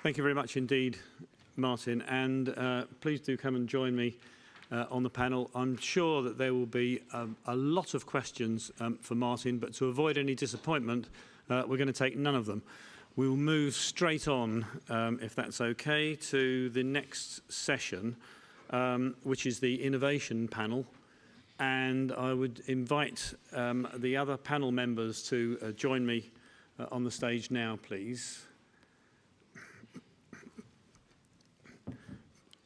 Thank you very much indeed, Martin, and please do come and join me on the panel. I'm sure that there will be a lot of questions for Martin, but to avoid any disappointment, we're going to take none of them. We'll move straight on, if that's okay, to the next session, which is the innovation panel. And I would invite the other panel members to join me on the stage now, please.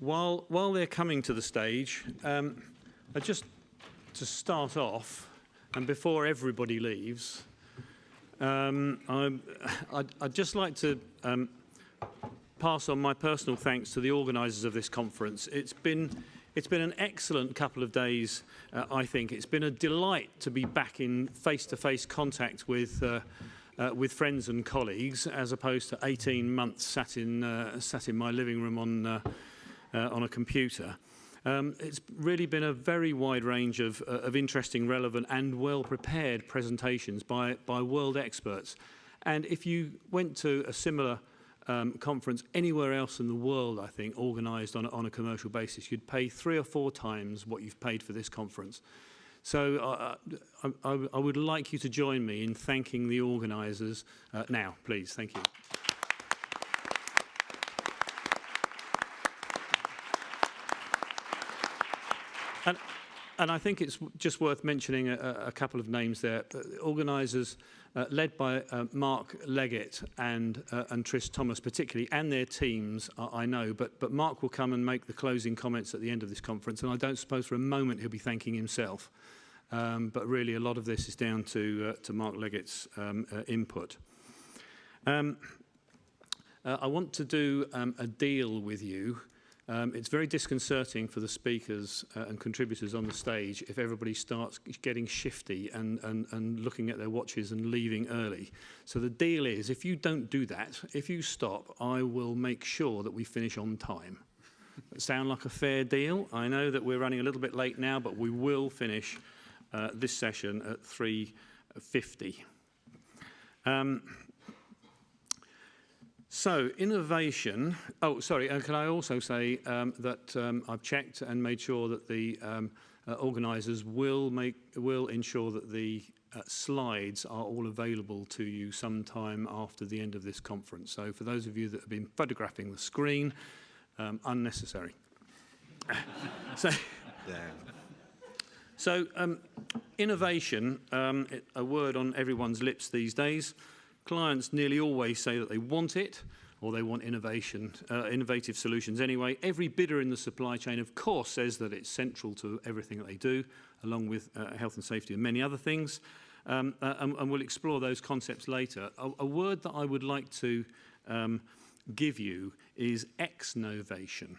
While they're coming to the stage, just to start off, and before everybody leaves, I'd just like to pass on my personal thanks to the organisers of this conference. It's been an excellent couple of days, I think. It's been a delight to be back in face-to-face contact with friends and colleagues, as opposed to 18 months sat in my living room on a computer. It's really been a very wide range of interesting, relevant and well-prepared presentations by world experts. And if you went to a similar conference anywhere else in the world, I think, organised on a commercial basis, you'd pay 3 or 4 times what you've paid for this conference. So I would like you to join me in thanking the organisers now, please. Thank you. And I think it's just worth mentioning a couple of names there. Organisers led by Mark Leggett and Tris Thomas particularly, and their teams, I know. But Mark will come and make the closing comments at the end of this conference, and I don't suppose for a moment he'll be thanking himself. But really a lot of this is down to Mark Leggett's input. I want to do a deal with you. It's very disconcerting for the speakers and contributors on the stage if everybody starts getting shifty and looking at their watches and leaving early. So the deal is, if you don't do that, if you stop, I will make sure that we finish on time. That sound like a fair deal? I know that we're running a little bit late now, but we will finish this session at 3:50. So, innovation. Oh, sorry, can I also say that I've checked and made sure that the organisers will ensure that the slides are all available to you sometime after the end of this conference. So, for those of you that have been photographing the screen, unnecessary. So, innovation, a word on everyone's lips these days. Clients nearly always say that they want it, or they want innovative solutions anyway. Every bidder in the supply chain, of course, says that it's central to everything that they do, along with health and safety and many other things. And we'll explore those concepts later. A word that I would like to give you is exnovation.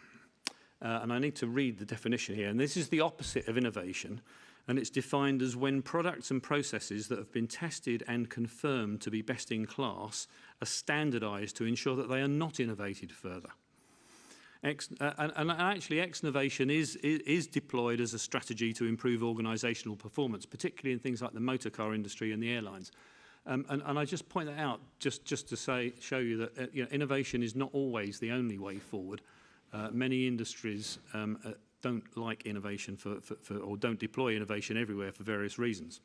And I need to read the definition here. And this is the opposite of innovation. And it's defined as when products and processes that have been tested and confirmed to be best in class are standardised to ensure that they are not innovated further. And actually, exnovation is deployed as a strategy to improve organisational performance, particularly in things like the motor car industry and the airlines. And I just point that out just to show you that innovation is not always the only way forward. Many industries don't like innovation or don't deploy innovation everywhere for various reasons.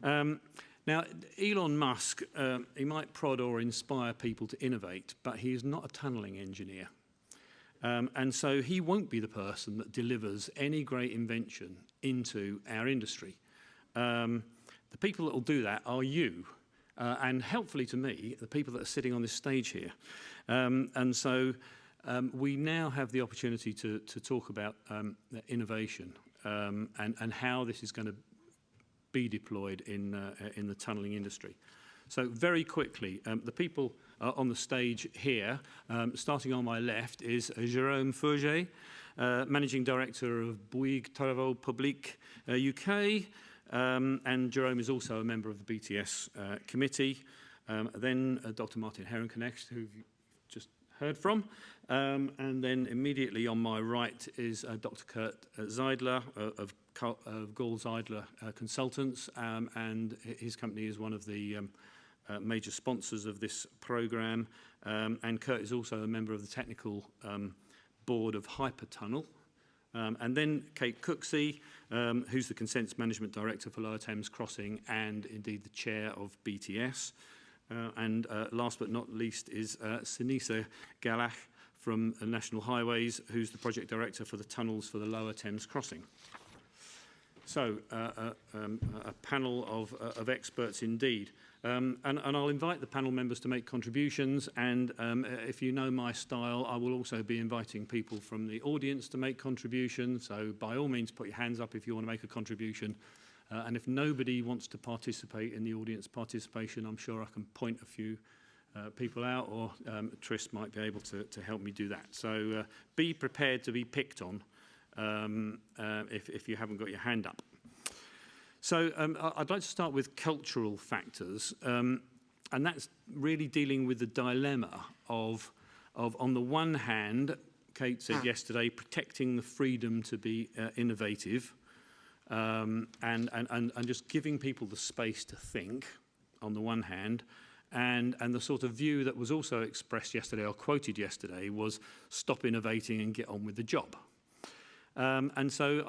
Now, Elon Musk, he might prod or inspire people to innovate, but he is not a tunnelling engineer. And so he won't be the person that delivers any great invention into our industry. The people that will do that are you, and helpfully to me, the people that are sitting on this stage here. And so we now have the opportunity to talk about innovation and how this is going to be deployed in the tunnelling industry. So very quickly, the people on the stage here, starting on my left, is Jérôme Fourget, Managing Director of Bouygues Travaux Publics UK, and Jérôme is also a member of the BTS committee. Then Dr. Martin Herrenknecht, who you've just heard from. And then immediately on my right is Dr. Kurt Zeidler of Gall Zeidler Consultants, and his company is one of the major sponsors of this programme, and Kurt is also a member of the technical board of Hypertunnel. And then Kate Cooksey, who's the Consents Management Director for Lower Thames Crossing and indeed the chair of BTS. And last but not least is Sinisa Galach from National Highways, who's the project director for the tunnels for the Lower Thames Crossing. So a panel of experts indeed. And I'll invite the panel members to make contributions, and if you know my style, I will also be inviting people from the audience to make contributions, so by all means put your hands up if you want to make a contribution. And if nobody wants to participate in the audience participation, I'm sure I can point a few people out, or Tris might be able to help me do that. So be prepared to be picked on if you haven't got your hand up. So I'd like to start with cultural factors, and that's really dealing with the dilemma of on the one hand, Kate said yesterday, protecting the freedom to be innovative, and just giving people the space to think, on the one hand, and the sort of view that was also expressed yesterday, or quoted yesterday, was stop innovating and get on with the job. And so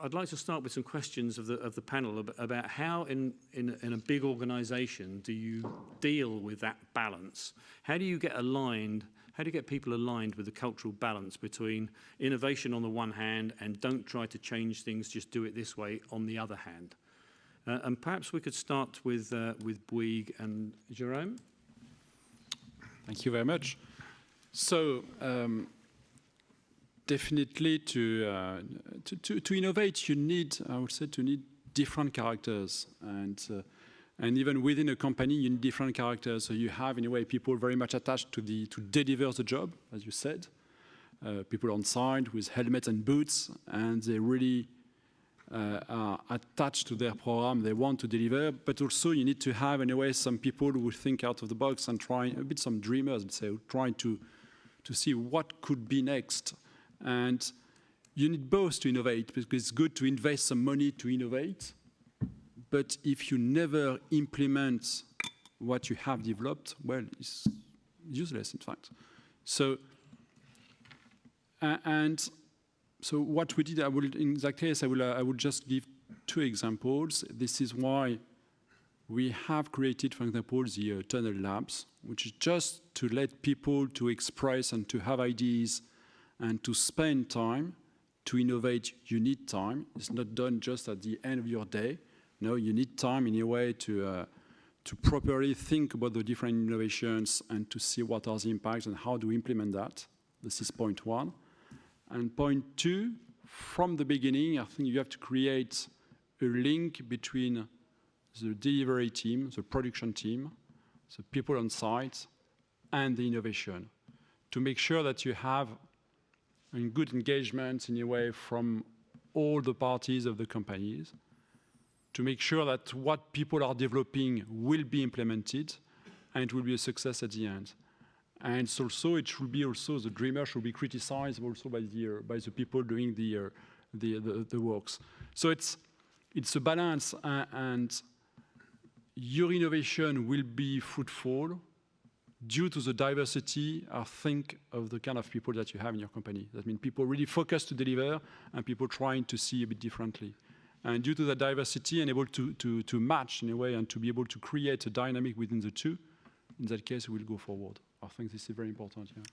I'd like to start with some questions of the panel about how in a big organisation do you deal with that balance? How do you get aligned? How do you get people aligned with the cultural balance between innovation on the one hand and don't try to change things, just do it this way on the other hand? And perhaps we could start with Bouygues and Jérôme. Thank you very much. So. Definitely, to innovate, you need, I would say, different characters, and even within a company, you need different characters. So you have, in a way, people very much attached to deliver the job, as you said. People on site with helmets and boots, and they really are attached to their program. They want to deliver, but also you need to have, in a way, some people who think out of the box and try a bit, some dreamers, I'd say, trying to see what could be next. And you need both to innovate, because it's good to invest some money to innovate. But if you never implement what you have developed, well, it's useless, in fact. So, so what we did, in that case, I will just give two examples. This is why we have created, for example, the Tunnel Labs, which is just to let people to express and to have ideas and to spend time. To innovate, you need time. It's not done just at the end of your day. No, you need time in a way to properly think about the different innovations and to see what are the impacts and how to implement that. This is point one. And point two, from the beginning, I think you have to create a link between the delivery team, the production team, the people on site, and the innovation, to make sure that you have and good engagement in a way from all the parties of the companies, to make sure that what people are developing will be implemented and it will be a success at the end. And so also it should be also, the dreamer should be criticized also by the people doing the works. So it's a balance, and your innovation will be fruitful due to the diversity, I think, of the kind of people that you have in your company. That means people really focused to deliver and people trying to see a bit differently. And due to the diversity and able to match in a way and to be able to create a dynamic within the two, in that case, we'll go forward. I think this is very important. Yeah.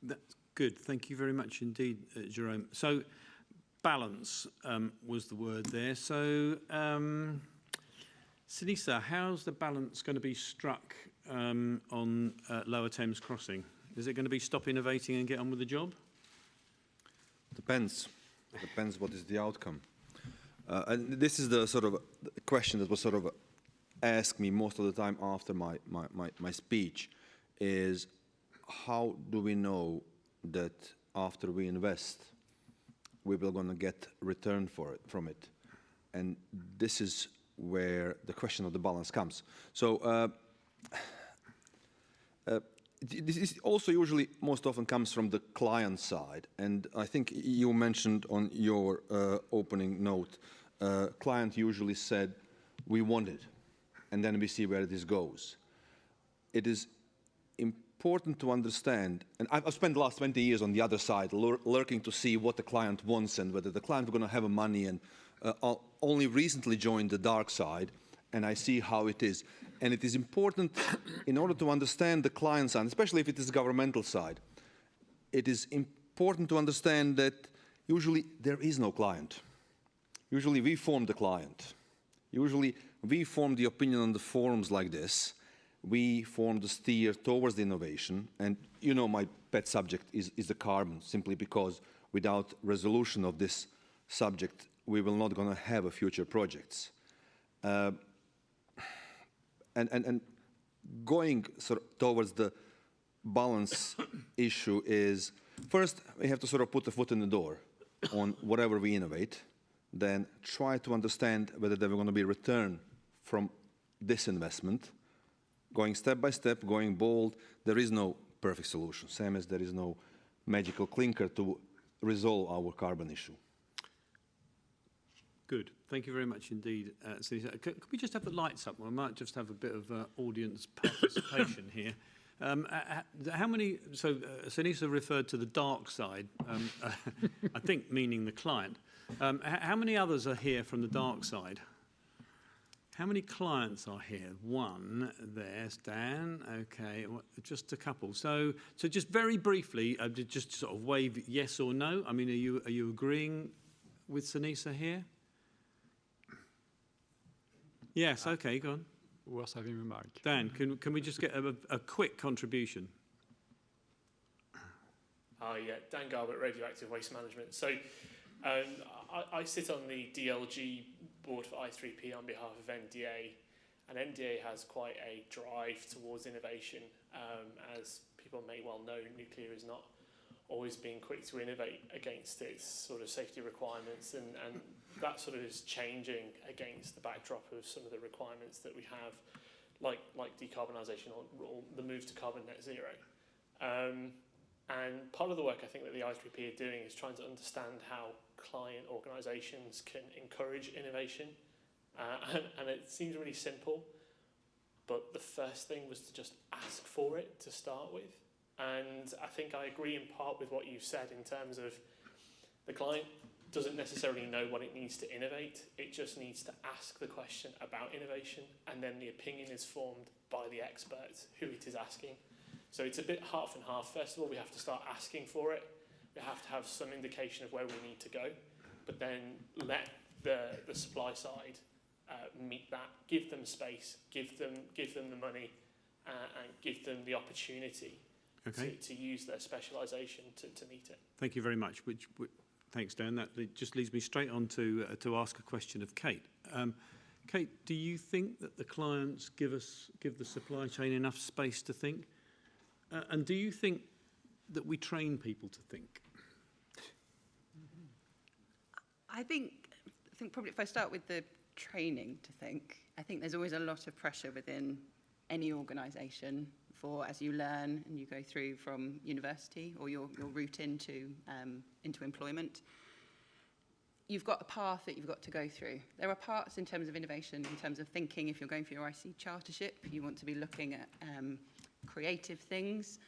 That's good. Thank you very much indeed, Jérôme. So balance was the word there. So Sinisa, how's the balance going to be struck on Lower Thames Crossing? Is it going to be stop innovating and get on with the job? Depends. Depends what is the outcome. And this is the sort of question that was sort of asked me most of the time after my speech, is how do we know that after we invest, we will going to get return from it? And this is where the question of the balance comes. So this is also usually most often comes from the client side. And I think you mentioned on your opening note, client usually said, we want it. and then we see where this goes. It is important to understand, and I've spent the last 20 years on the other side, lurking to see what the client wants and whether the client is going to have money, and only recently joined the dark side, and I see how it is. And it is important, in order to understand the client side, especially if it is governmental side, it is important to understand that usually there is no client. Usually we form the client. Usually we form the opinion on the forums like this. We form the steer towards the innovation. And you know my pet subject is the carbon, simply because without resolution of this subject, we will not going to have a future projects. And going sort of towards the balance issue is, first, we have to sort of put a foot in the door on whatever we innovate, then try to understand whether there are going to be a return from this investment, going step by step, going bold. There is no perfect solution, same as there is no magical clinker to resolve our carbon issue. Good. Thank you very much indeed, Sinisa. Could we just have the lights up? We might just have a bit of audience participation here. How many, so Sinisa referred to the dark side, I think meaning the client. How many others are here from the dark side? How many clients are here? One, there's Dan, okay, just a couple. So just very briefly, just sort of wave yes or no. I mean, are you agreeing with Sinisa here? Yes, okay, go on. Worth having a mic. Dan, can we just get a quick contribution? Yeah, Dan Garbutt, Radioactive Waste Management. So I sit on the DLG board for I3P on behalf of NDA, and NDA has quite a drive towards innovation. As people may well know, nuclear is not always being quick to innovate against its sort of safety requirements, and that sort of is changing against the backdrop of some of the requirements that we have, like decarbonisation or the move to carbon net zero. And part of the work I think that the I3P are doing is trying to understand how client organisations can encourage innovation. And it seems really simple, but the first thing was to just ask for it to start with. And I think I agree in part with what you said in terms of the client doesn't necessarily know what it needs to innovate. It just needs to ask the question about innovation, and then the opinion is formed by the experts who it is asking. So it's a bit half and half. First of all, we have to start asking for it. We have to have some indication of where we need to go, but then let the supply side meet that, give them space, give them the money, and give them the opportunity to use their specialisation to meet it. Thank you very much. Thanks, Dan. That just leads me straight on to ask a question of Kate. Kate, do you think that the clients give the supply chain enough space to think? And do you think that we train people to think? I think probably if I start with the training to think, I think there's always a lot of pressure within any organisation for, as you learn and you go through from university or your route into employment, you've got a path that you've got to go through. There are parts in terms of innovation, in terms of thinking. If you're going for your IC chartership, you want to be looking at creative things.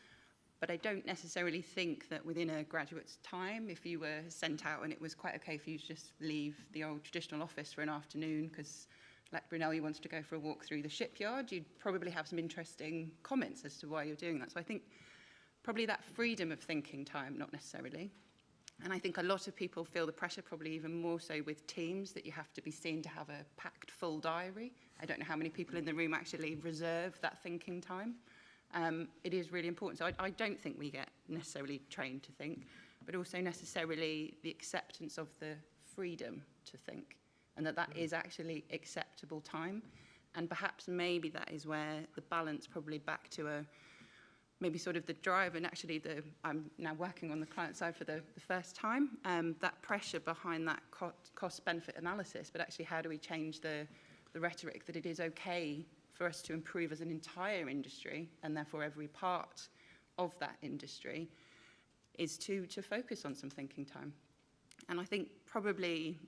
But I don't necessarily think that within a graduate's time, if you were sent out and it was quite okay for you to just leave the old traditional office for an afternoon because like Brunel, you wanted to go for a walk through the shipyard, you'd probably have some interesting comments as to why you're doing that. So I think probably that freedom of thinking time, not necessarily. And I think a lot of people feel the pressure, probably even more so with teams, that you have to be seen to have a packed full diary. I don't know how many people in the room actually reserve that thinking time. It is really important. So I don't think we get necessarily trained to think, but also necessarily the acceptance of the freedom to think, and that is actually acceptable time. And perhaps maybe that is where the balance, probably back to maybe sort of the drive, and actually I'm now working on the client side for the first time, that pressure behind that cost-benefit analysis, but actually how do we change the rhetoric that it is okay for us to improve as an entire industry, and therefore every part of that industry, is to focus on some thinking time. And I think probably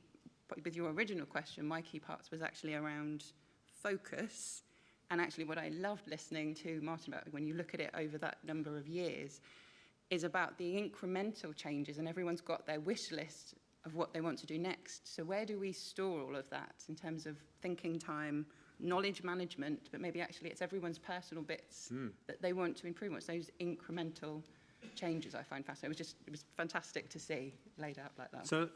with your original question, my key parts was actually around focus. And actually what I loved listening to Martin about, when you look at it over that number of years, is about the incremental changes, and everyone's got their wish list of what they want to do next. So where do we store all of that in terms of thinking time, knowledge management, but maybe actually it's everyone's personal bits that they want to improve on. It's those incremental changes I find fascinating. It was fantastic to see laid out like that. So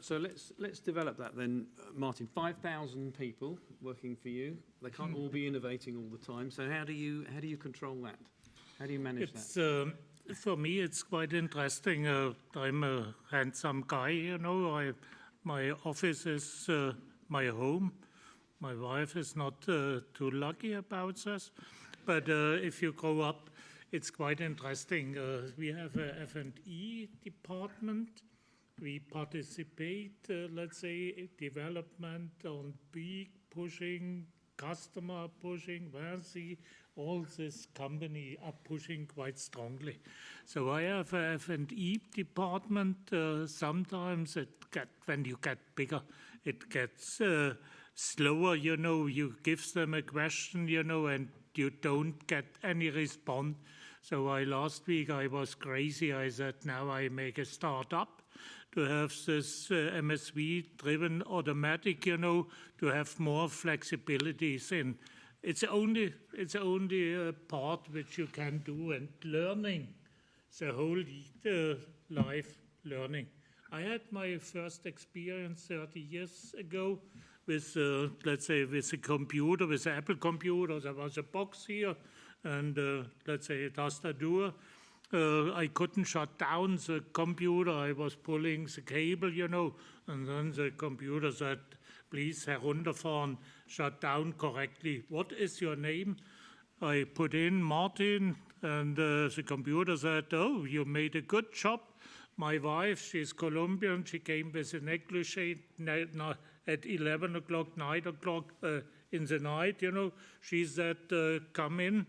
let's develop that then, Martin. 5,000 people working for you. They can't all be innovating all the time. So how do you control that? How do you manage that? For me, it's quite interesting. I'm a handsome guy, you know. My office is my home. My wife is not too lucky about this. But if you grow up, it's quite interesting. We have a F&E department. We participate, let's say, development on big pushing, customer pushing, Versi, all this company are pushing quite strongly. So I have a F&E department. Sometimes when you get bigger, it gets slower, you know. You give them a question, you know, and you don't get any response. So last week I was crazy. I said, now I make a startup to have this MSV-driven automatic, you know, to have more flexibilities in. It's only a part which you can do, and learning, the whole life learning. I had my first experience 30 years ago with, let's say, with a computer, with an Apple computer. There was a box here and, let's say, a tastatur. I couldn't shut down the computer. I was pulling the cable, you know, and then the computer said, please herunterfahren, shut down correctly. What is your name? I put in Martin, and the computer said, oh, you made a good job. My wife, she's Colombian, she came with a negligee at 11 o'clock, 9 o'clock in the night, you know. She said, come in,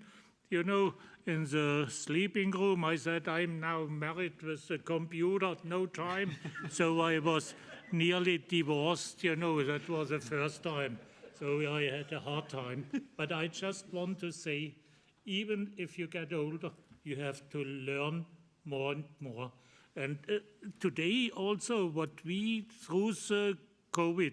you know, in the sleeping room. I said, I'm now married with a computer, no time. So I was nearly divorced, you know, that was the first time. So I had a hard time. But I just want to say, even if you get older, you have to learn more and more. And today also, what we, through the COVID,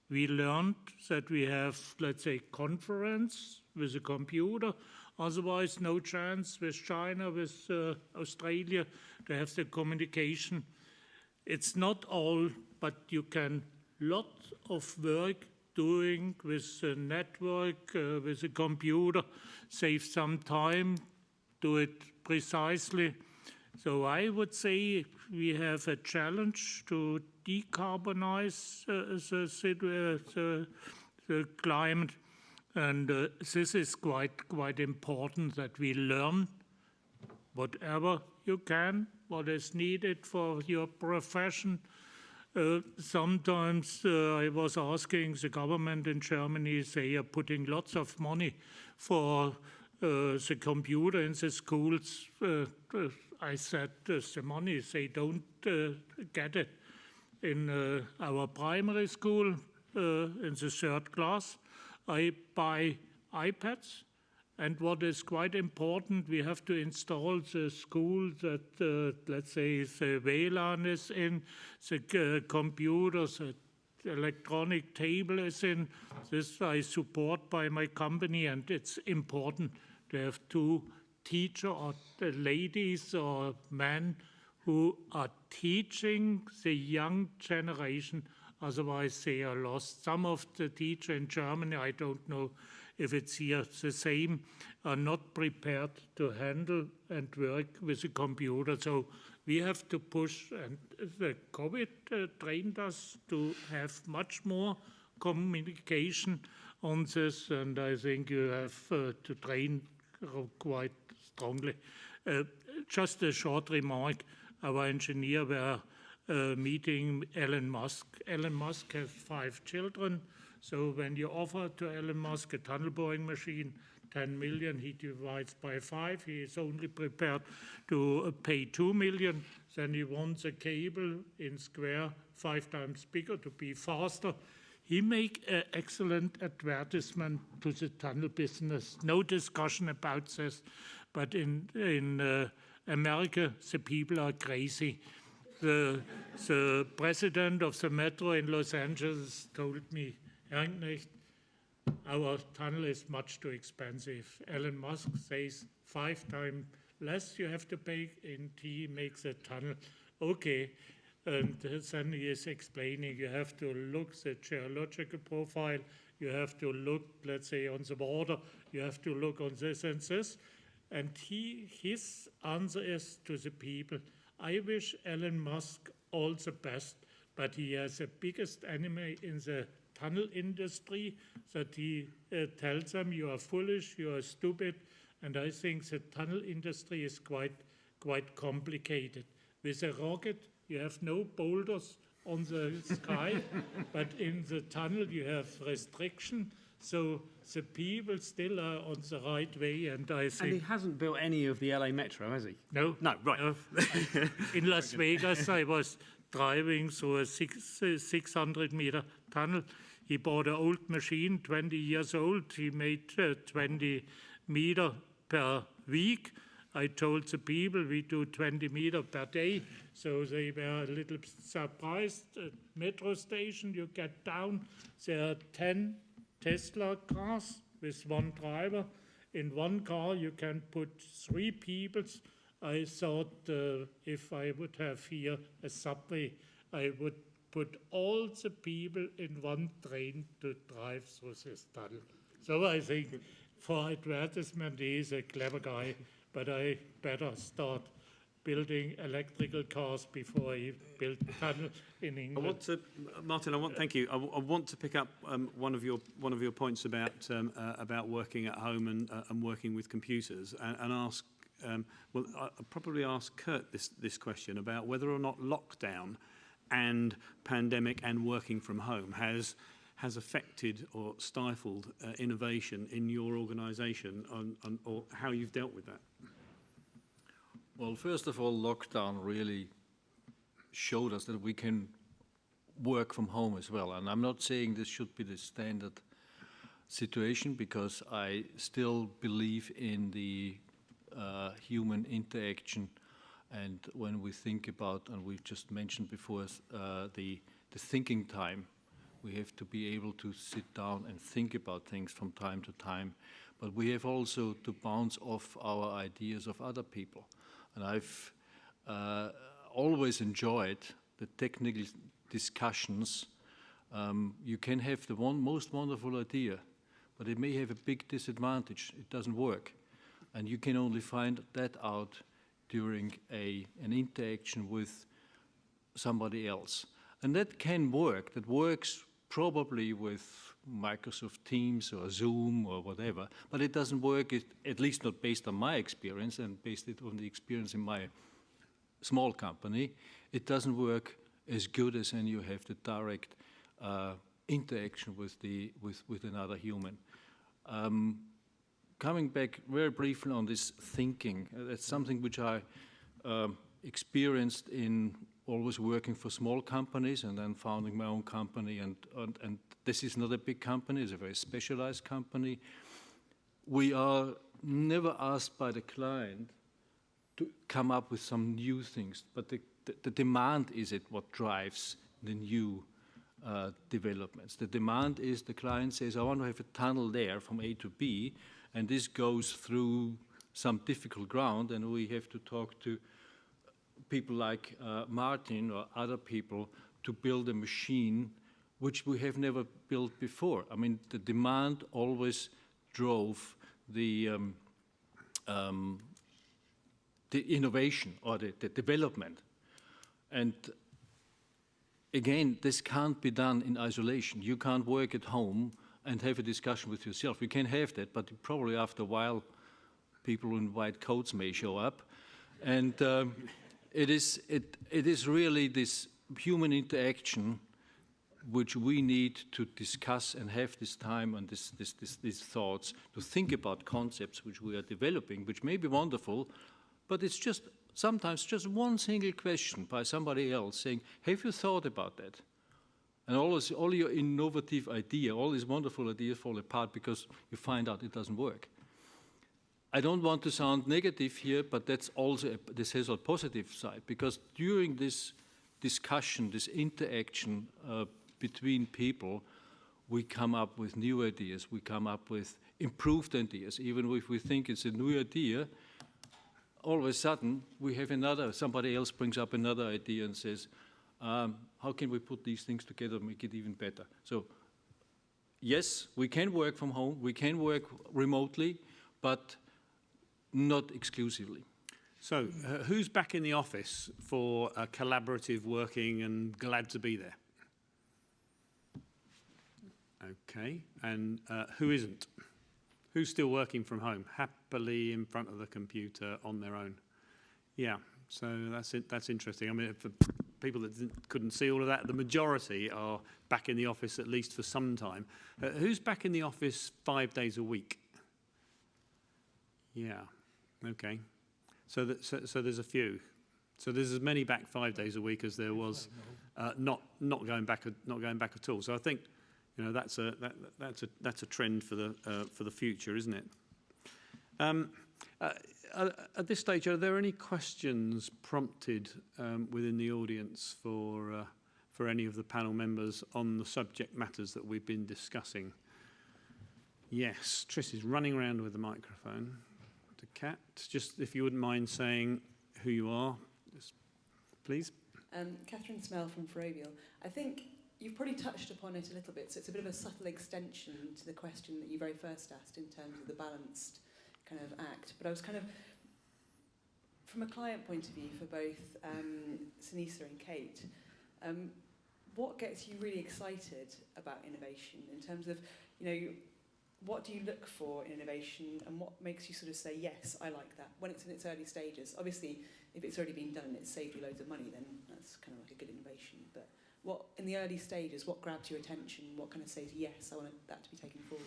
we learned that we have, let's say, conference with a computer. Otherwise, no chance with China, with Australia to have the communication. It's not all, but you can lot of work doing with a network, with a computer, save some time, do it precisely. So I would say we have a challenge to decarbonize the climate, and this is quite important that we learn whatever you can, what is needed for your profession. Sometimes I was asking the government in Germany, they are putting lots of money for the computer in the schools. I said the money, they don't get it. In our primary school, in the third class, I buy iPads. And what is quite important, we have to install the school that, let's say, the WLAN is in, the computers, the electronic table is in. This I support by my company, and it's important to have two teachers or ladies or men who are teaching the young generation, otherwise they are lost. Some of the teachers in Germany, I don't know if it's here the same, are not prepared to handle and work with a computer. So we have to push, and the COVID trained us to have much more communication on this, and I think you have to train quite strongly. Just a short remark, our engineer were meeting Elon Musk. Elon Musk has 5 children. So when you offer to Elon Musk a tunnel boring machine, 10 million, he divides by 5. He is only prepared to pay 2 million. Then he wants a cable in square 5 times bigger to be faster. He make an excellent advertisement to the tunnel business. No discussion about this. But in America, the people are crazy. The president of the metro in Los Angeles told me, Herr Knecht, our tunnel is much too expensive. Elon Musk says 5 times less you have to pay, and he makes a tunnel. Okay. And then he is explaining you have to look the geological profile, you have to look, let's say, on the water, you have to look on this and this. And his answer is to the people, I wish Elon Musk all the best, but he has the biggest enemy in the tunnel industry that he tells them you are foolish, you are stupid. And I think the tunnel industry is quite complicated. With a rocket, you have no boulders on the sky, but in the tunnel you have restriction. So the people still are on the right way, and I think... And he hasn't built any of the LA Metro, has he? No. No, right. In Las Vegas, I was driving through a 600-meter tunnel. He bought an old machine, 20 years old. He made 20 meter per week. I told the people we do 20 meter per day, so they were a little surprised. At metro station, you get down, there are 10 Tesla cars with 1 driver. In 1 car, you can put 3 people. I thought if I would have here a subway, I would put all the people in 1 train to drive through this tunnel. So I think for advertisement, he is a clever guy. But I better start building electrical cars before I build tunnel in England. Martin, thank you. I want to pick up one of your points about working at home and working with computers, and ask. Well, I'll probably ask Kurt this question about whether or not lockdown and pandemic and working from home has affected or stifled innovation in your organisation, or how you've dealt with that. Well, first of all, lockdown really showed us that we can work from home as well. And I'm not saying this should be the standard situation, because I still believe in the human interaction. And when we think about, and we just mentioned before, the thinking time, we have to be able to sit down and think about things from time to time. But we have also to bounce off our ideas of other people. And I've always enjoyed the technical discussions. You can have the most wonderful idea, but it may have a big disadvantage. It doesn't work. And you can only find that out during an interaction with somebody else. And that can work. That works probably with Microsoft Teams or Zoom or whatever, but it doesn't work, at least not based on my experience and based on the experience in my small company. It doesn't work as good as when you have the direct interaction with another human. Coming back very briefly on this thinking, that's something which I experienced in always working for small companies and then founding my own company. And this is not a big company, it's a very specialized company. We are never asked by the client to come up with some new things, but the demand is what drives the new developments. The demand is the client says, I want to have a tunnel there from A to B, and this goes through some difficult ground, and we have to talk to people like Martin or other people to build a machine which we have never built before. I mean, the demand always drove the innovation or the development. And again, this can't be done in isolation. You can't work at home and have a discussion with yourself. You can have that, but probably after a while, people in white coats may show up. And it is really this human interaction which we need to discuss and have this time and these thoughts to think about concepts which we are developing, which may be wonderful, but it's just sometimes just one single question by somebody else saying, have you thought about that? And all your innovative idea, all these wonderful ideas fall apart because you find out it doesn't work. I don't want to sound negative here, but this has a positive side, because during this discussion, this interaction between people, we come up with new ideas, we come up with improved ideas. Even if we think it's a new idea, all of a sudden we have somebody else brings up another idea and says, how can we put these things together and make it even better? So yes, we can work from home, we can work remotely, but not exclusively. So who's back in the office for collaborative working and glad to be there? Okay, and who isn't? Who's still working from home, happily in front of the computer on their own? Yeah, so that's interesting. I mean, for people that couldn't see all of that, the majority are back in the office at least for some time. Who's back in the office 5 days a week? Yeah, okay. So there's a few. So there's as many back 5 days a week as there was not going back at all. So I think, you know, that's a trend for the future, isn't it? At this stage, are there any questions prompted within the audience for any of the panel members on the subject matters that we've been discussing? Yes, Triss is running around with the microphone to Kat. Just if you wouldn't mind saying who you are, just please. Catherine Smell from Ferrovial. I think you've probably touched upon it a little bit, so it's a bit of a subtle extension to the question that you very first asked in terms of the balanced kind of act. But I was kind of, from a client point of view for both Sinisa and Kate, what gets you really excited about innovation in terms of, you know, what do you look for in innovation and what makes you sort of say, yes, I like that, when it's in its early stages? Obviously, if it's already been done and it's saved you loads of money, then that's kind of like a good innovation. But what, in the early stages, what grabs your attention? What kind of says, yes, I want that to be taken forward?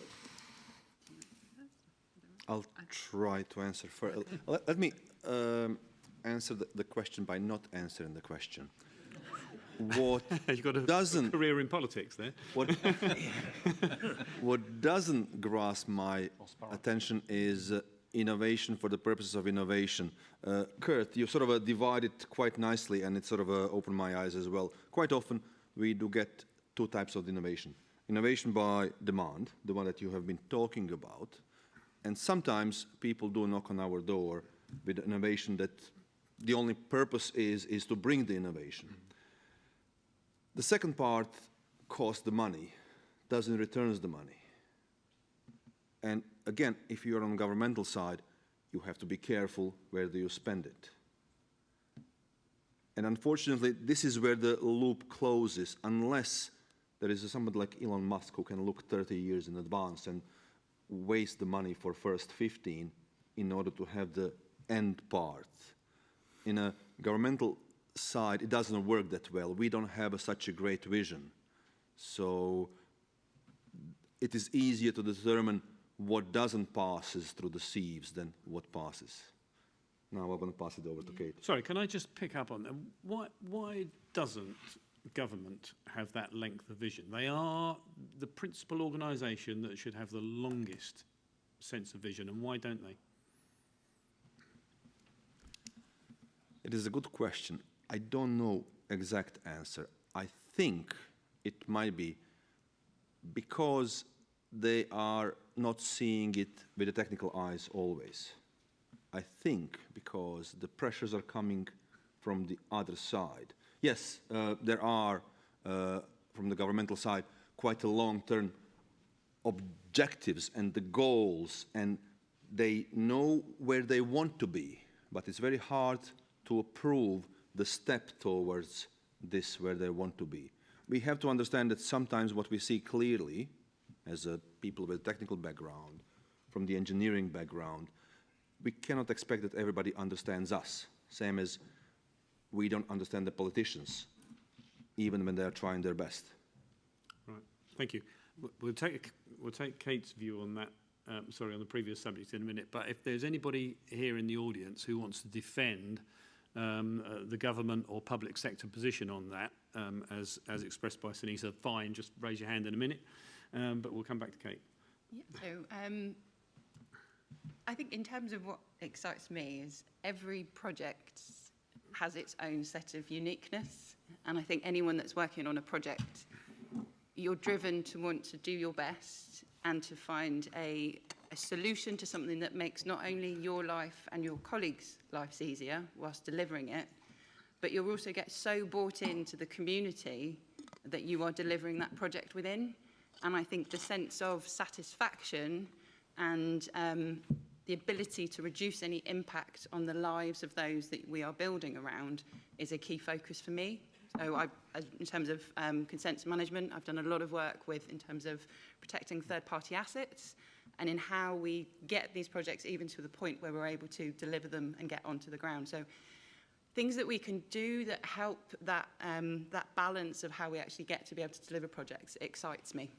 I'll try to answer first. Let me answer the question by not answering the question. What You've got a career in politics there. What doesn't grasp my attention is innovation for the purposes of innovation. Kurt, you sort of divided quite nicely, and it sort of opened my eyes as well. Quite often, we do get two types of innovation. Innovation by demand, the one that you have been talking about, and sometimes people do knock on our door with innovation that the only purpose is to bring the innovation. The second part costs the money, doesn't return the money. And again, if you're on the governmental side, you have to be careful where do you spend it. And unfortunately, this is where the loop closes, unless there is somebody like Elon Musk who can look 30 years in advance and waste the money for first 15 in order to have the end part. In a governmental side, it doesn't work that well. We don't have such a great vision. So it is easier to determine what doesn't pass through the sieves than what passes. Now I'm going to pass it over to Kate. Sorry, can I just pick up on that? Why doesn't government have that length of vision? They are the principal organisation that should have the longest sense of vision, and why don't they? It is a good question. I don't know exact answer. I think it might be because they are not seeing it with the technical eyes always. I think because the pressures are coming from the other side. Yes, there are, from the governmental side, quite a long-term objectives and the goals, and they know where they want to be, but it's very hard to approve the step towards this where they want to be. We have to understand that sometimes what we see clearly, as people with a technical background, from the engineering background, we cannot expect that everybody understands us, same as we don't understand the politicians, even when they are trying their best. Right, thank you. We'll take Kate's view on that, sorry, on the previous subject in a minute, but if there's anybody here in the audience who wants to defend the government or public sector position on that, as expressed by Sunisa, fine, just raise your hand in a minute. But we'll come back to Kate. Yeah, so I think in terms of what excites me is every project has its own set of uniqueness. And I think anyone that's working on a project, you're driven to want to do your best and to find a solution to something that makes not only your life and your colleagues' lives easier whilst delivering it, but you'll also get so bought into the community that you are delivering that project within. And I think the sense of satisfaction and the ability to reduce any impact on the lives of those that we are building around is a key focus for me. So in terms of consent management, I've done a lot of work in terms of protecting third-party assets and in how we get these projects even to the point where we're able to deliver them and get onto the ground. So things that we can do that help that balance of how we actually get to be able to deliver projects excites me.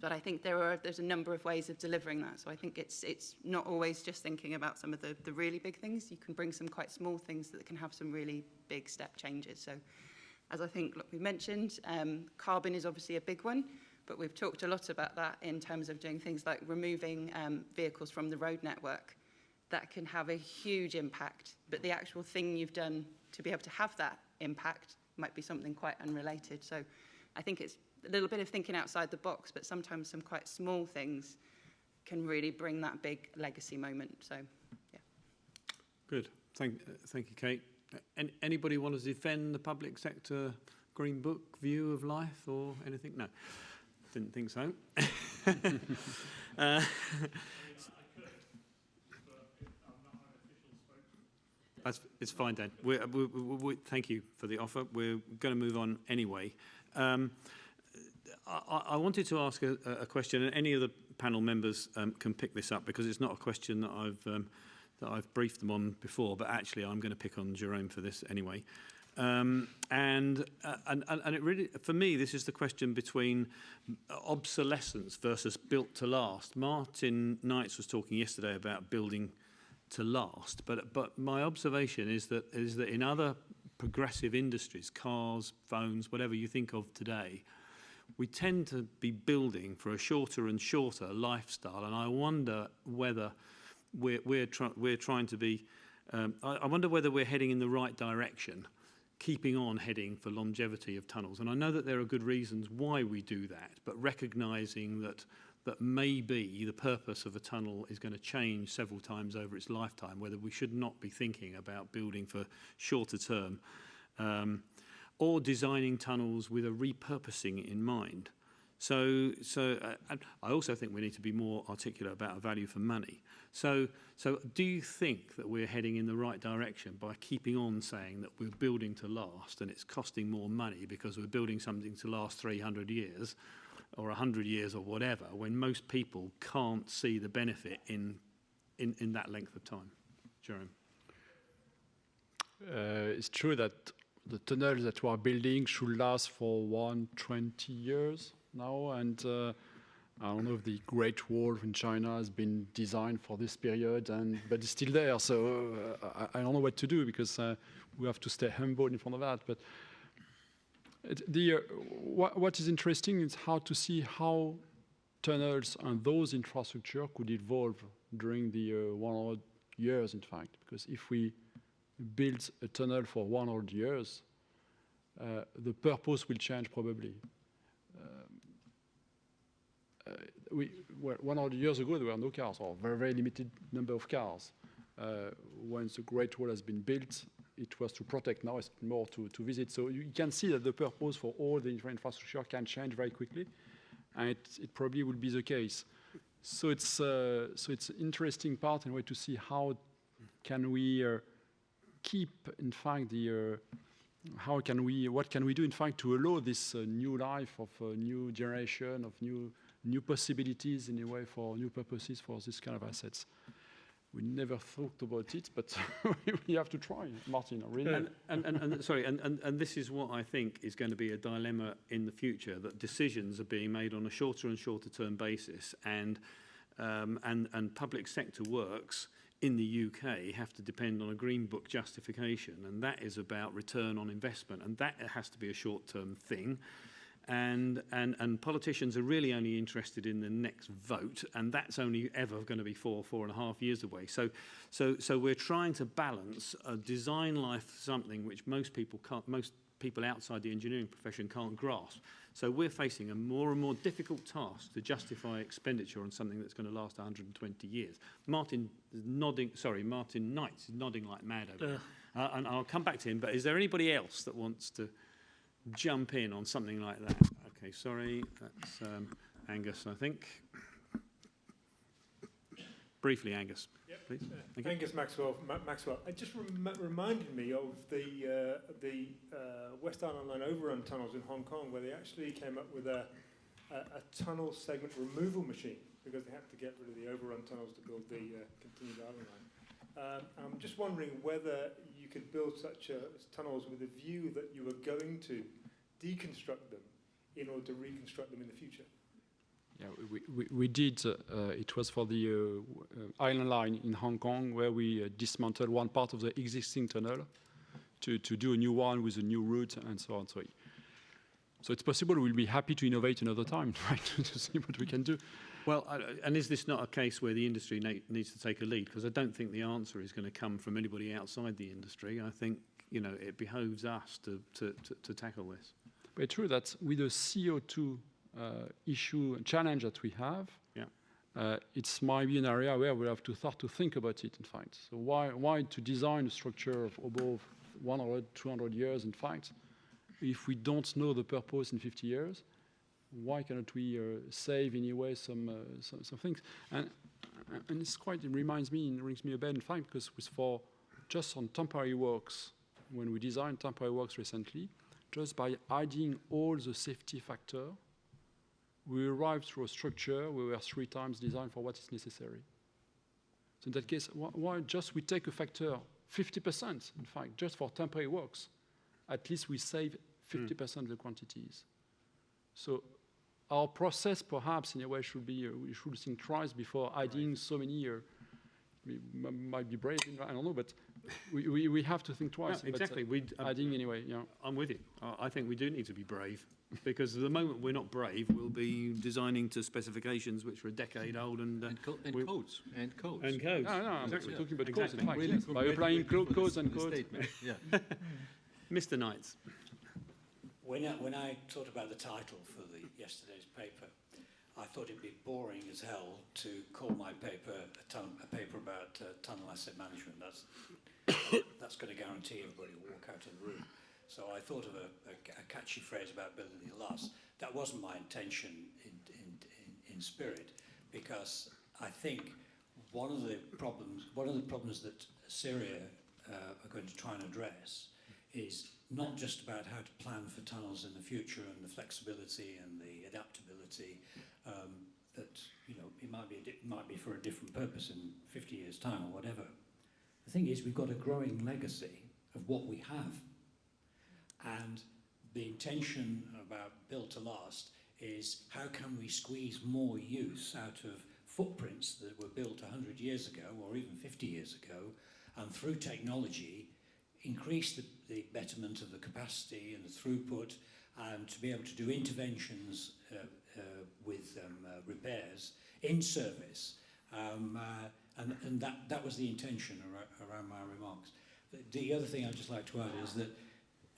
But I think there's a number of ways of delivering that. So I think it's not always just thinking about some of the really big things. You can bring some quite small things that can have some really big step changes. So as I think we mentioned, carbon is obviously a big one, but we've talked a lot about that in terms of doing things like removing vehicles from the road network. That can have a huge impact, but the actual thing you've done to be able to have that impact might be something quite unrelated. So I think it's a little bit of thinking outside the box, but sometimes some quite small things can really bring that big legacy moment. So, yeah. Good. Thank you, Kate. Anybody want to defend the public sector Green Book view of life or anything? No, didn't think so. It's fine, Dan. Thank you for the offer. We're going to move on anyway. I wanted to ask a question, and any of the panel members can pick this up because it's not a question that I've briefed them on before, but actually I'm going to pick on Jerome for this anyway. And it really, for me, this is the question between obsolescence versus built to last. Martin Knights was talking yesterday about building to last, but my observation is that in other progressive industries, cars, phones, whatever you think of today, we tend to be building for a shorter and shorter lifestyle, and I wonder whether we're trying to be. I wonder whether we're heading in the right direction, keeping on heading for longevity of tunnels. And I know that there are good reasons why we do that, but recognising that maybe the purpose of a tunnel is going to change several times over its lifetime, whether we should not be thinking about building for shorter term. Or designing tunnels with a repurposing in mind. So I also think we need to be more articulate about a value for money. So do you think that we're heading in the right direction by keeping on saying that we're building to last and it's costing more money because we're building something to last 300 years or 100 years or whatever, when most people can't see the benefit in that length of time? Jerome? It's true that the tunnels that we are building should last for 120 years now, and I don't know if the Great Wall in China has been designed for this period, but it's still there. So I don't know what to do because we have to stay humble in front of that. But what is interesting is how to see how tunnels and those infrastructure could evolve during the 100 years, in fact, because if we build a tunnel for 100 years, the purpose will change probably. 100 years ago, there were no cars, or very, very limited number of cars. When the Great Wall has been built, it was to protect. Now it's more to visit. So you can see that the purpose for all the infrastructure can change very quickly, and it probably will be the case. So it's interesting part in a way to see how can we keep, in fact, what can we do, in fact, to allow this new life of a new generation, of new possibilities, in a way, for new purposes for this kind of assets. We never thought about it, but we have to try, Martin, really. And this is what I think is going to be a dilemma in the future, that decisions are being made on a shorter and shorter term basis, and public sector works in the UK have to depend on a Green Book justification, and that is about return on investment, and that has to be a short-term thing. And politicians are really only interested in the next vote, and that's only ever going to be 4.5 years away. So we're trying to balance a design life, something which most people outside the engineering profession can't grasp. So we're facing a more and more difficult task to justify expenditure on something that's going to last 120 years. Martin Knights is nodding like mad over there. And I'll come back to him, but is there anybody else that wants to jump in on something like that? Okay, sorry, that's Angus, I think. Briefly, Angus. Yep. Please. Angus Maxwell. It just reminded me of the West Island Line overrun tunnels in Hong Kong, where they actually came up with a tunnel segment removal machine because they had to get rid of the overrun tunnels to build the continued island line. I'm just wondering whether you could build such tunnels with a view that you were going to deconstruct them in order to reconstruct them in the future. Yeah, we did. It was for the Island Line in Hong Kong, where we dismantled one part of the existing tunnel to do a new one with a new route and so on. So it's possible we'll be happy to innovate another time, right, to see what we can do. Well, and is this not a case where the industry needs to take a lead? Because I don't think the answer is going to come from anybody outside the industry. I think, you know, it behoves us to tackle this. But it's true that with the CO2 issue and challenge that we have, it's might be an area where we have to start to think about it, in fact. So why to design a structure of above 100, 200 years, in fact, if we don't know the purpose in 50 years? Why cannot we save anyway some things? And it's quite, it rings me a bell, in fact, because it was for just on temporary works, when we designed temporary works recently, just by adding all the safety factor, we arrived through a structure where we are 3 times designed for what is necessary. So in that case, why just we take a factor 50%, in fact, just for temporary works, at least we save 50% of the quantities. So our process, perhaps, in a way, should be, we should think twice before adding so many, we might be brave, I don't know, but we have to think twice. No, exactly. Adding anyway, yeah. I'm with you. I think we do need to be brave, because the moment we're not brave, we'll be designing to specifications which are a decade old and codes. No, I'm exactly. talking about Exactly. codes, in fact, Really by applying codes and codes. Yeah. Mr. Knights. When I thought about the title for yesterday's paper, I thought it'd be boring as hell to call my paper a paper about tunnel asset management. That's going to guarantee everybody will walk out of the room. So I thought of a catchy phrase about building the last. That wasn't my intention in spirit, because I think one of the problems that Syria are going to try and address is not just about how to plan for tunnels in the future and the flexibility and the adaptability, that, you know, it might be for a different purpose in 50 years' time or whatever. The thing is, we've got a growing legacy of what we have, and the intention about Built to Last is how can we squeeze more use out of footprints that were built 100 years ago or even 50 years ago, and through technology increase the betterment of the capacity and the throughput, and to be able to do interventions with repairs in service. And that was the intention around my remarks. The other thing I'd just like to add is that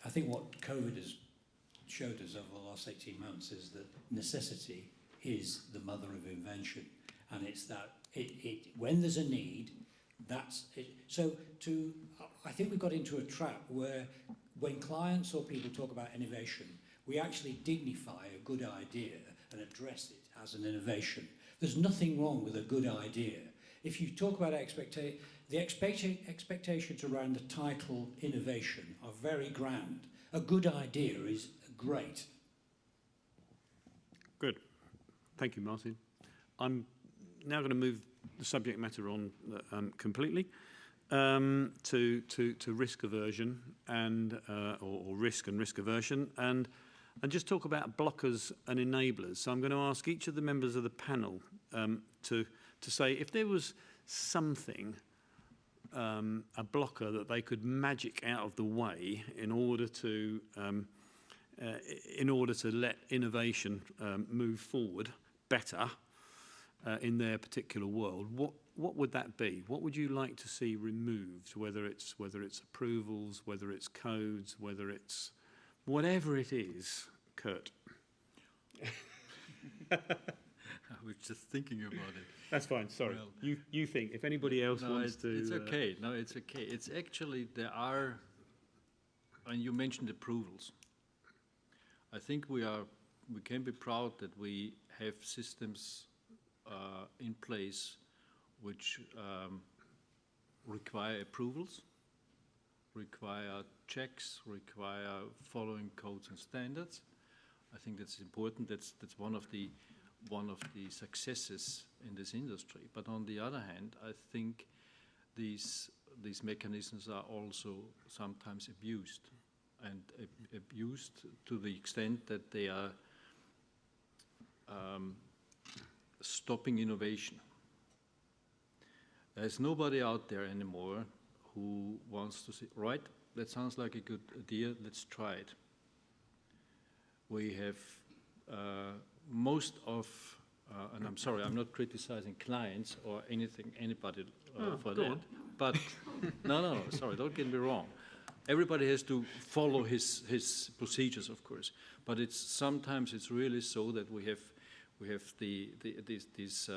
I think what COVID has showed us over the last 18 months is that necessity is the mother of invention. And it's that when there's a need, that's it. So I think we got into a trap where when clients or people talk about innovation, we actually dignify a good idea and address it as an innovation. There's nothing wrong with a good idea. If you talk about the expectations around the title innovation are very grand. A good idea is great. Good. Thank you, Martin. I'm now going to move the subject matter on completely to risk aversion and or risk and risk aversion, and just talk about blockers and enablers. So I'm going to ask each of the members of the panel to say if there was something a blocker that they could magic out of the way in order to let innovation move forward better in their particular world, what would that be? What would you like to see removed? Whether it's approvals, whether it's codes, whether it's whatever it is, Kurt. I was just thinking about it. That's fine. Sorry. Well, you think if anybody else wants to. It's okay. No, it's okay. It's actually there are, and you mentioned approvals. I think we can be proud that we have systems in place which require approvals, require checks, require following codes and standards. I think that's important. That's one of the successes in this industry. But on the other hand, I think these mechanisms are also sometimes abused, and abused to the extent that they are stopping innovation. There's nobody out there anymore who wants to say, right, that sounds like a good idea, let's try it. We have most of, and I'm sorry, I'm not criticizing clients or anybody for that. On. But no, sorry, don't get me wrong. Everybody has to follow his procedures, of course. But sometimes it's really so that we have these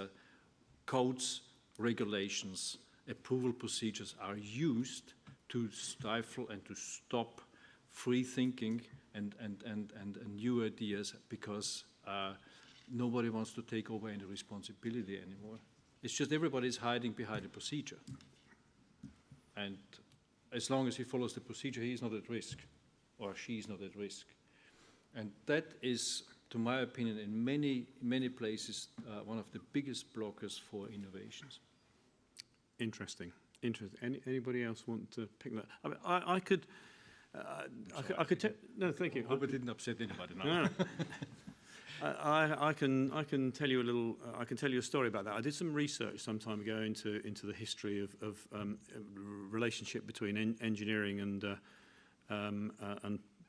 codes, regulations, approval procedures are used to stifle and to stop free thinking and new ideas, because nobody wants to take over any responsibility anymore. It's just everybody's hiding behind a procedure. And as long as he follows the procedure, he is not at risk, or she is not at risk. And that is, to my opinion, in many places, one of the biggest blockers for innovations. Interesting. Anybody else want to pick that? I mean, I could. I could. No, thank you. I hope it didn't upset anybody. No. I can tell you a little. I can tell you a story about that. I did some research some time ago into the history of relationship between engineering and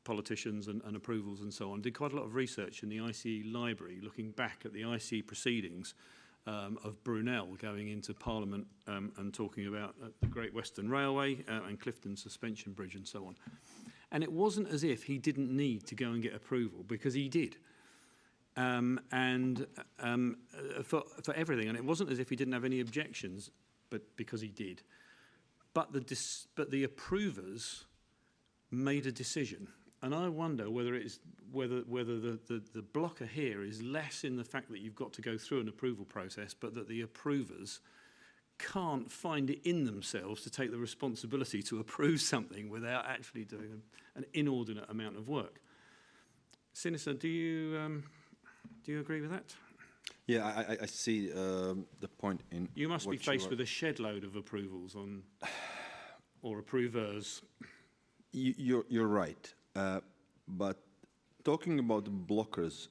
politicians and approvals and so on. Did quite a lot of research in the ICE library, looking back at the ICE proceedings of Brunel going into Parliament and talking about the Great Western Railway and Clifton Suspension Bridge and so on. And it wasn't as if he didn't need to go and get approval, because he did. For everything, and it wasn't as if he didn't have any objections, but because he did. But the approvers made a decision, and I wonder whether the blocker here is less in the fact that you've got to go through an approval process, but that the approvers can't find it in themselves to take the responsibility to approve something without actually doing an inordinate amount of work. Sinisa, do you agree with that? Yeah, I see the point in. You must be faced with a shed load of approvals on, or approvers. You're right, but talking about the blockers,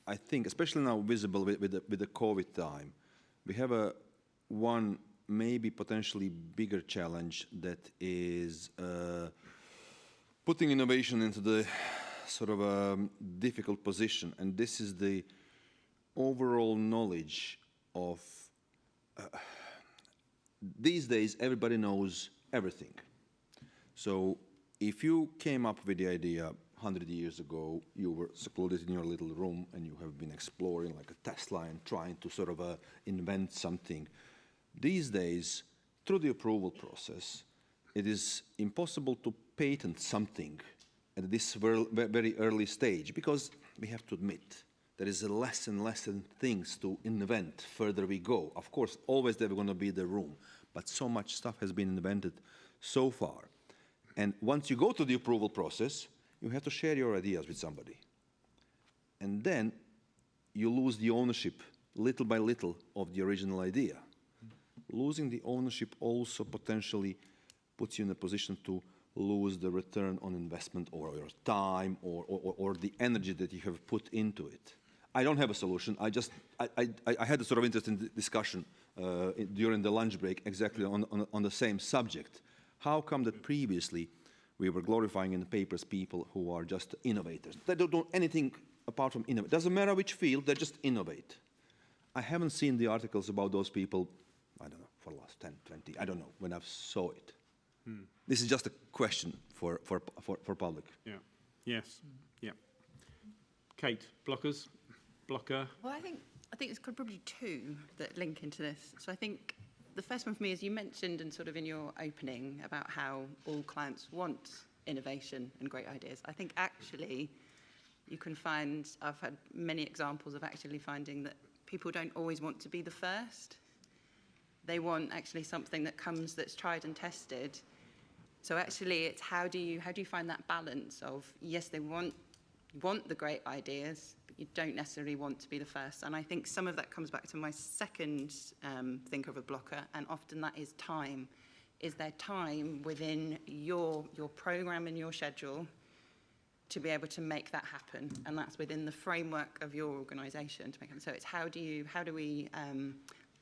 I think, especially now visible with the COVID time, we have one maybe potentially bigger challenge that is putting innovation into the sort of a difficult position, and this is the overall knowledge of these days everybody knows everything. So if you came up with the idea 100 years ago, you were secluded in your little room and you have been exploring like a Tesla and trying to sort of invent something. These days, through the approval process, it is impossible to patent something at this very early stage, because we have to admit there is less and less things to invent further we go. Of course, always there's going to be the room, but so much stuff has been invented so far. And once you go to the approval process, you have to share your ideas with somebody. And then you lose the ownership, little by little, of the original idea. Losing the ownership also potentially puts you in a position to lose the return on investment, or your time, or the energy that you have put into it. I don't have a solution. I had a sort of interesting discussion during the lunch break exactly on the same subject. How come that previously we were glorifying in the papers people who are just innovators? They don't do anything apart from innovate. Doesn't matter which field, they just innovate. I haven't seen the articles about those people, I don't know, for the last 10, 20, I don't know, when I saw it. This is just a question for public. Yeah. Yes. Yeah. Kate, blocker. Well, I think there's probably two that link into this. So I think the first one for me is you mentioned and sort of in your opening about how all clients want innovation and great ideas. I think actually you can find, I've had many examples of actually finding that people don't always want to be the first. They want actually something that comes that's tried and tested. So actually it's how do you find that balance of, yes, they want the great ideas, but you don't necessarily want to be the first. And I think some of that comes back to my second think of a blocker, and often that is time. Is there time within your program and your schedule to be able to make that happen? And that's within the framework of your organisation to make it. So it's how do we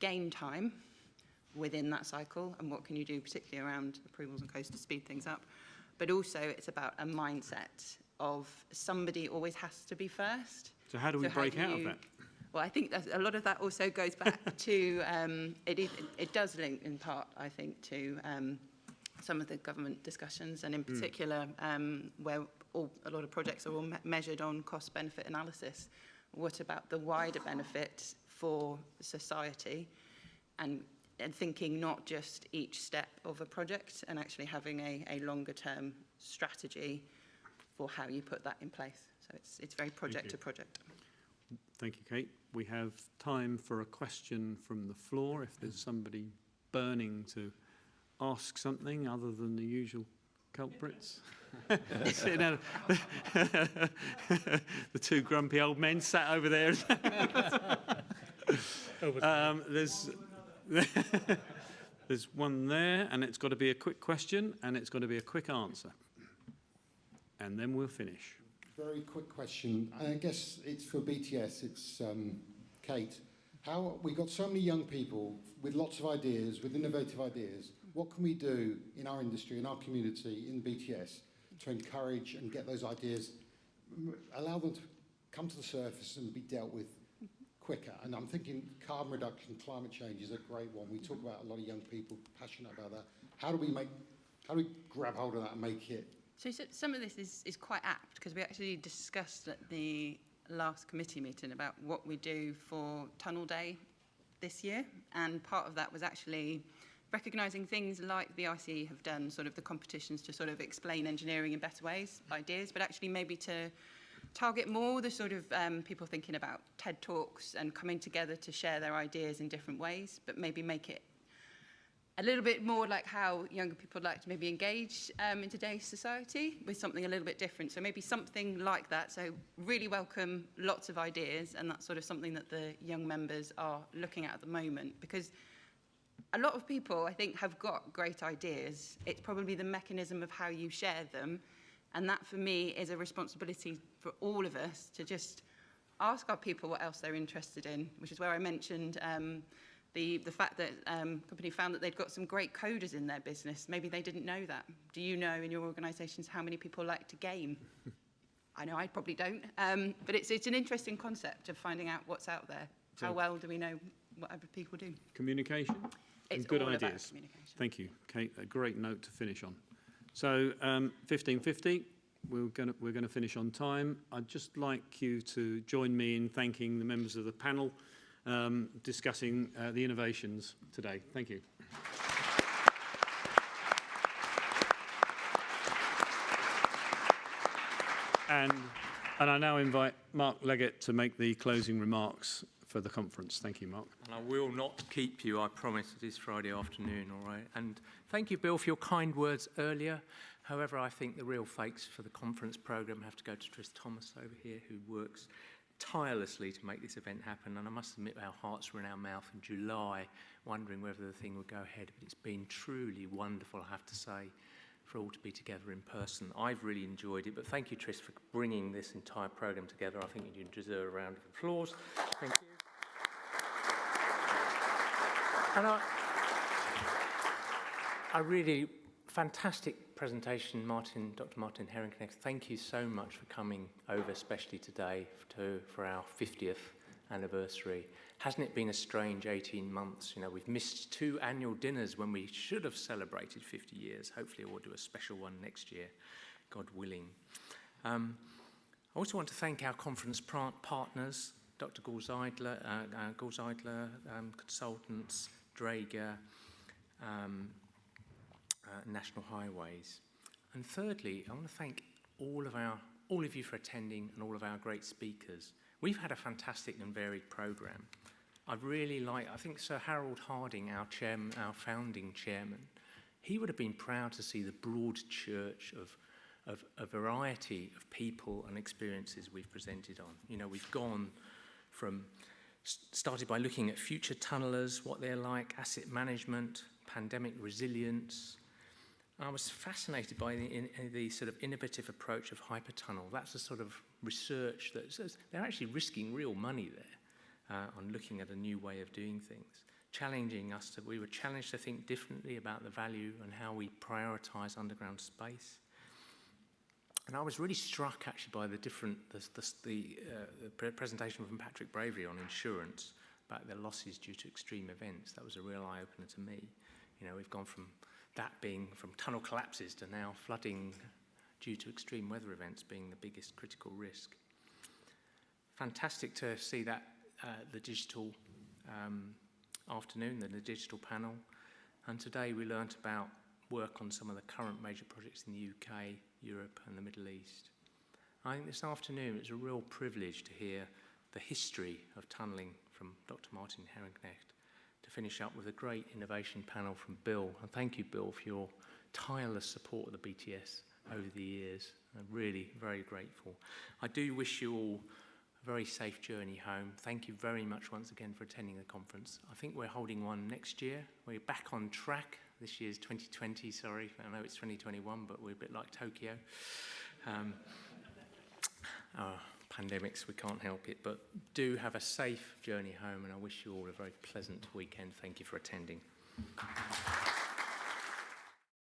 gain time within that cycle, and what can you do particularly around approvals and codes to speed things up? But also it's about a mindset of somebody always has to be first. So how do we break out of that? Well, I think a lot of that also goes back to, it does link in part, I think, to some of the government discussions, and in particular where a lot of projects are all measured on cost-benefit analysis. What about the wider benefit for society, and thinking not just each step of a project, and actually having a longer-term strategy for how you put that in place. So it's very project to project. Thank you, Kate. We have time for a question from the floor, if there's somebody burning to ask something other than the usual culprits. The two grumpy old men sat over there. There's one there, and it's got to be a quick question, and it's got to be a quick answer. And then we'll finish. Very quick question. I guess it's for BTS. It's Kate. We've got so many young people with lots of ideas, with innovative ideas. What can we do in our industry, in our community, in BTS, to encourage and get those ideas, allow them to come to the surface and be dealt with quicker? And I'm thinking carbon reduction, climate change is a great one. We talk about a lot of young people passionate about that. How do we grab hold of that and make it? So some of this is quite apt, because we actually discussed at the last committee meeting about what we do for Tunnel Day this year, and part of that was actually recognising things like the ICE have done, sort of the competitions to sort of explain engineering in better ways, ideas, but actually maybe to target more the sort of people thinking about TED Talks and coming together to share their ideas in different ways, but maybe make it a little bit more like how younger people like to maybe engage in today's society with something a little bit different. So maybe something like that. So really welcome lots of ideas, and that's sort of something that the young members are looking at the moment, because a lot of people, I think, have got great ideas. It's probably the mechanism of how you share them. And that, for me, is a responsibility for all of us to just ask our people what else they're interested in, which is where I mentioned the fact that company found that they'd got some great coders in their business. Maybe they didn't know that. Do you know in your organisations how many people like to game? I know I probably don't. But it's an interesting concept of finding out what's out there. How well do we know what other people do? Communication It's and good all about ideas. communication. Thank you, Kate. A great note to finish on. So 15:50, we're going to finish on time. I'd just like you to join me in thanking the members of the panel discussing the innovations today. Thank you. And I now invite Mark Leggett to make the closing remarks for the conference. Thank you, Mark. I will not keep you, I promise. It is Friday afternoon, all right? And thank you, Bill, for your kind words earlier. However, I think the real fakes for the conference programme have to go to Tris Thomas over here, who works tirelessly to make this event happen. And I must admit, our hearts were in our mouth in July, wondering whether the thing would go ahead. But it's been truly wonderful, I have to say, for all to be together in person. I've really enjoyed it, but thank you, Tris, for bringing this entire programme together. I think you deserve a round of applause. Thank you. And I really, fantastic presentation, Dr. Martin Herringknecht. Thank you so much for coming over, especially today, for our 50th anniversary. Hasn't it been a strange 18 months? You know, we've missed 2 annual dinners when we should have celebrated 50 years. Hopefully we'll do a special one next year, God willing. I also want to thank our conference partners, Dr. Grose-Eidler, consultants, Draeger, National Highways. And thirdly, I want to thank all of you for attending and all of our great speakers. We've had a fantastic and varied programme. I think Sir Harold Harding, our founding chairman, he would have been proud to see the broad church of a variety of people and experiences we've presented on. You know, we've gone from, started by looking at future tunnellers, what they're like, asset management, pandemic resilience. I was fascinated by the sort of innovative approach of hypertunnel. That's the sort of research that says they're actually risking real money there on looking at a new way of doing things, challenging us. We were challenged to think differently about the value and how we prioritise underground space. And I was really struck actually by the presentation from Patrick Bravery on insurance about the losses due to extreme events. That was a real eye-opener to me. You know, we've gone from that being from tunnel collapses to now flooding due to extreme weather events being the biggest critical risk. Fantastic to see that the digital afternoon, the digital panel. And today we learnt about work on some of the current major projects in the UK, Europe and the Middle East. I think this afternoon it's a real privilege to hear the history of tunnelling from Dr. Martin Herringknecht, to finish up with a great innovation panel from Bill. And thank you, Bill, for your tireless support of the BTS over the years. I'm really very grateful. I do wish you all a very safe journey home. Thank you very much once again for attending the conference. I think we're holding one next year. We're back on track. This year's 2020, sorry. I know it's 2021, but we're a bit like Tokyo. Pandemics, we can't help it, but do have a safe journey home, and I wish you all a very pleasant weekend. Thank you for attending.